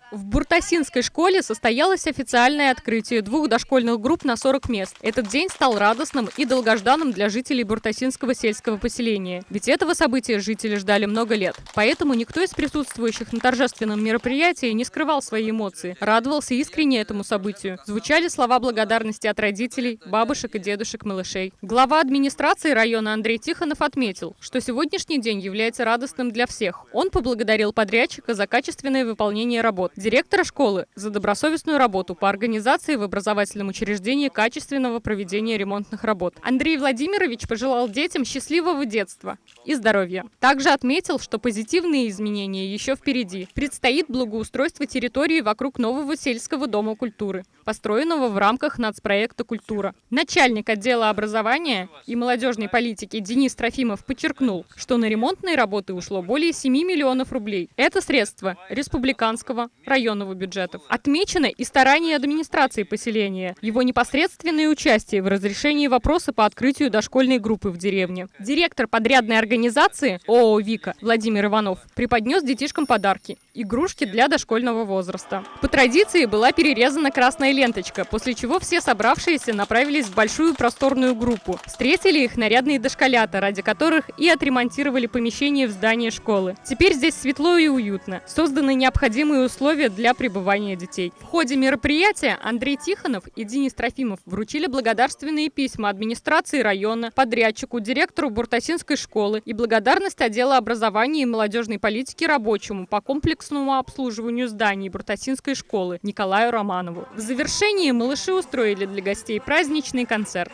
В Буртасинской школе состоялось официальное открытие 2 дошкольных групп на 40 мест. Этот день стал радостным и долгожданным для жителей Буртасинского сельского поселения. Ведь этого события жители ждали много лет. Поэтому никто из присутствующих на торжественном мероприятии не скрывал свои эмоции, радовался искренне этому событию. Звучали слова благодарности от родителей, бабушек и дедушек малышей. Глава администрации района Андрей Тихонов отметил, что сегодняшний день является радостным для всех. Он поблагодарил подрядчика за качественное выполнение работ, директора школы за добросовестную работу по организации в образовательном учреждении качественного проведения ремонтных работ. Андрей Владимирович пожелал детям счастливого детства и здоровья. Также отметил, что позитивные изменения еще впереди. Предстоит благоустройство территории вокруг нового сельского дома культуры, построенного в рамках нацпроекта «Культура». Начальник отдела образования и молодежной политики Денис Трофимов подчеркнул, что на ремонтные работы ушло более 7 миллионов рублей. Это средства республиканского, районного бюджетов. Отмечено и старания администрации поселения, его непосредственное участие в разрешении вопроса по открытию дошкольной группы в деревне. Директор подрядной организации ООО «Вика» Владимир Иванов преподнес детишкам подарки – игрушки для дошкольного возраста. По традиции была перерезана красная ленточка, после чего все собравшиеся направились в большую просторную группу. Встретили их нарядные дошколята, ради которых и отремонтировали помещение в здании школы. Теперь здесь светло и уютно. Созданы необходимые условия для пребывания детей. В ходе мероприятия Андрей Тихонов и Денис Трофимов вручили благодарственные письма администрации района, подрядчику, директору Буртасинской школы и благодарность отдела образования и молодежной политики рабочему по комплексному обслуживанию зданий Буртасинской школы Николаю Романову. В завершении малыши устроили для гостей праздничный концерт.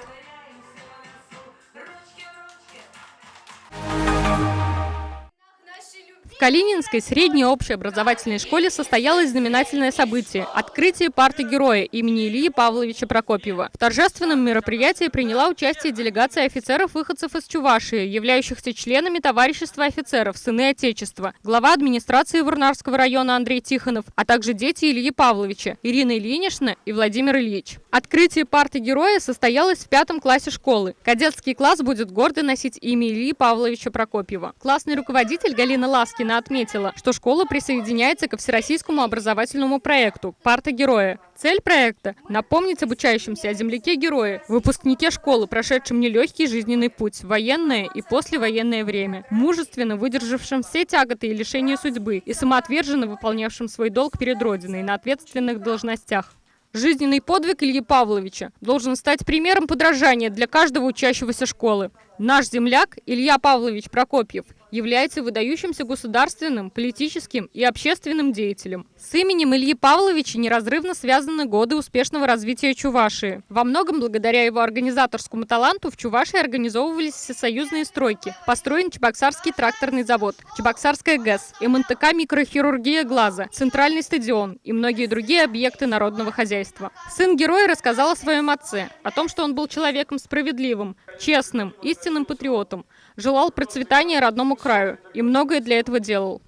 В Калининской средней общеобразовательной школе состоялось знаменательное событие – открытие парты героя имени Ильи Павловича Прокопьева. В торжественном мероприятии приняла участие делегация офицеров-выходцев из Чувашии, являющихся членами товарищества офицеров «Сыны Отечества», глава администрации Варнарского района Андрей Тихонов, а также дети Ильи Павловича, Ирина Ильинична и Владимир Ильич. Открытие парты героя состоялось в 5 классе школы. Кадетский класс будет гордо носить имя Ильи Павловича Прокопьева. Классный руководитель Галина Ласкина отметила, что школа присоединяется ко всероссийскому образовательному проекту «Парта героя». Цель проекта – напомнить обучающимся о земляке-герое, выпускнике школы, прошедшем нелегкий жизненный путь в военное и послевоенное время, мужественно выдержавшим все тяготы и лишения судьбы и самоотверженно выполнявшим свой долг перед Родиной на ответственных должностях. Жизненный подвиг Ильи Павловича должен стать примером подражания для каждого учащегося школы. Наш земляк Илья Павлович Прокопьев является выдающимся государственным, политическим и общественным деятелем. С именем Ильи Павловича неразрывно связаны годы успешного развития Чувашии. Во многом благодаря его организаторскому таланту в Чувашии организовывались всесоюзные стройки. Построен Чебоксарский тракторный завод, Чебоксарская ГЭС, МНТК «Микрохирургия глаза», Центральный стадион и многие другие объекты народного хозяйства. Сын героя рассказал о своем отце, о том, что он был человеком справедливым, честным, истинным патриотом, желал процветания родному краю и многое для этого делал.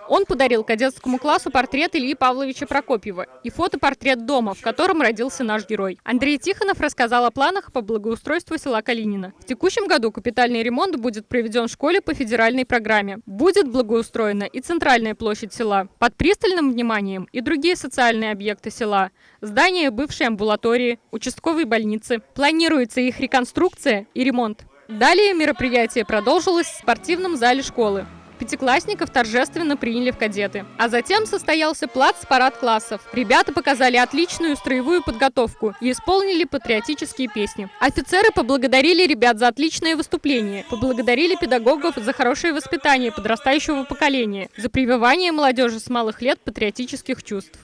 Он подарил кадетскому классу портрет Ильи Павловича Прокопьева и фотопортрет дома, в котором родился наш герой. Андрей Тихонов рассказал о планах по благоустройству села Калинина. В текущем году капитальный ремонт будет проведен в школе по федеральной программе. Будет благоустроена и центральная площадь села. Под пристальным вниманием и другие социальные объекты села. Здание бывшей амбулатории, участковой больницы. Планируется их реконструкция и ремонт. Далее мероприятие продолжилось в спортивном зале школы. Пятиклассников торжественно приняли в кадеты. А затем состоялся плац-парад классов. Ребята показали отличную строевую подготовку и исполнили патриотические песни. Офицеры поблагодарили ребят за отличное выступление, поблагодарили педагогов за хорошее воспитание подрастающего поколения, за прививание молодежи с малых лет патриотических чувств.